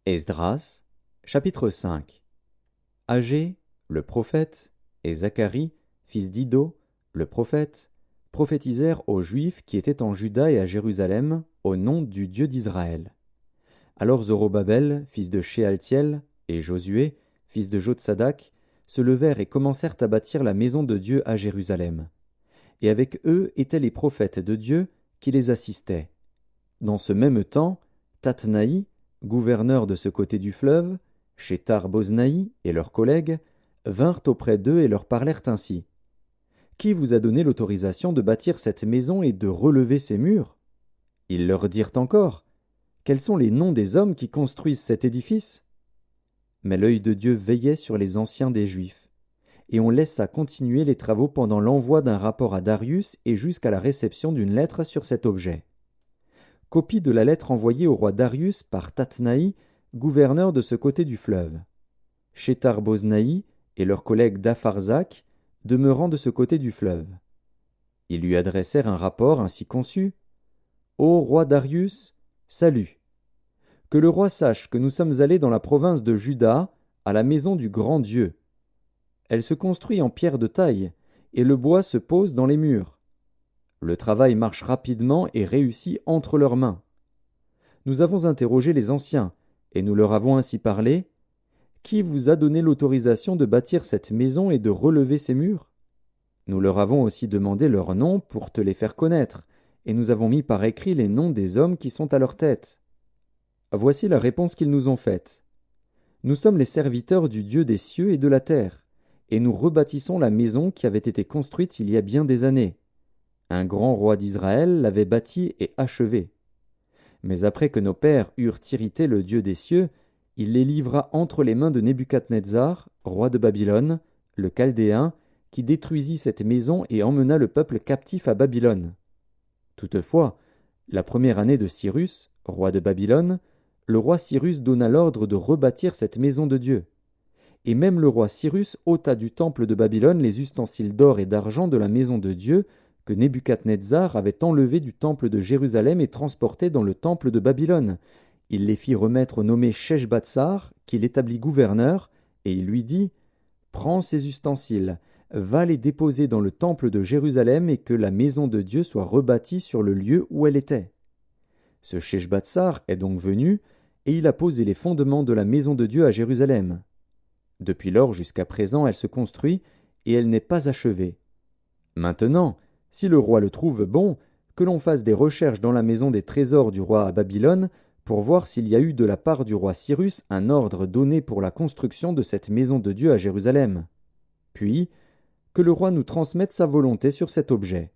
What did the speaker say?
Esdras, chapitre 5. Agé, le prophète, et Zacharie, fils d'Iddo, le prophète, prophétisèrent aux Juifs qui étaient en Juda et à Jérusalem, au nom du Dieu d'Israël. Alors Zorobabel, fils de Shealtiel, et Josué, fils de Jotsadak, se levèrent et commencèrent à bâtir la maison de Dieu à Jérusalem. Et avec eux étaient les prophètes de Dieu qui les assistaient. Dans ce même temps, Tatnaï, gouverneur de ce côté du fleuve, Shethar-Boznaï et leurs collègues, vinrent auprès d'eux et leur parlèrent ainsi. « Qui vous a donné l'autorisation de bâtir cette maison et de relever ses murs ?» Ils leur dirent encore. « Quels sont les noms des hommes qui construisent cet édifice ?» Mais l'œil de Dieu veillait sur les anciens des Juifs, et on laissa continuer les travaux pendant l'envoi d'un rapport à Darius et jusqu'à la réception d'une lettre sur cet objet. Copie de la lettre envoyée au roi Darius par Tatnaï, gouverneur de ce côté du fleuve. Shethar-Boznaï et leurs collègues d'Apharzak, demeurant de ce côté du fleuve. Ils lui adressèrent un rapport ainsi conçu. « Ô roi Darius, salut. Que le roi sache que nous sommes allés dans la province de Juda, à la maison du grand Dieu. Elle se construit en pierre de taille, et le bois se pose dans les murs. Le travail marche rapidement et réussit entre leurs mains. Nous avons interrogé les anciens, et nous leur avons ainsi parlé. Qui vous a donné l'autorisation de bâtir cette maison et de relever ses murs ? Nous leur avons aussi demandé leurs noms pour te les faire connaître, et nous avons mis par écrit les noms des hommes qui sont à leur tête. Voici la réponse qu'ils nous ont faite. Nous sommes les serviteurs du Dieu des cieux et de la terre, et nous rebâtissons la maison qui avait été construite il y a bien des années. Un grand roi d'Israël l'avait bâtie et achevée. Mais après que nos pères eurent irrité le Dieu des cieux, il les livra entre les mains de Nebuchadnezzar, roi de Babylone, le Chaldéen, qui détruisit cette maison et emmena le peuple captif à Babylone. Toutefois, la première année de Cyrus, roi de Babylone, le roi Cyrus donna l'ordre de rebâtir cette maison de Dieu. Et même le roi Cyrus ôta du temple de Babylone les ustensiles d'or et d'argent de la maison de Dieu que Nebuchadnezzar avait enlevés du temple de Jérusalem et transportés dans le temple de Babylone. Il les fit remettre au nommé Sheshbatsar, qu'il établit gouverneur, et il lui dit « Prends ces ustensiles, va les déposer dans le temple de Jérusalem et que la maison de Dieu soit rebâtie sur le lieu où elle était. » Ce Sheshbatsar est donc venu, et il a posé les fondements de la maison de Dieu à Jérusalem. Depuis lors jusqu'à présent, elle se construit, et elle n'est pas achevée. Maintenant, si le roi le trouve bon, que l'on fasse des recherches dans la maison des trésors du roi à Babylone, pour voir s'il y a eu de la part du roi Cyrus un ordre donné pour la construction de cette maison de Dieu à Jérusalem. Puis, que le roi nous transmette sa volonté sur cet objet.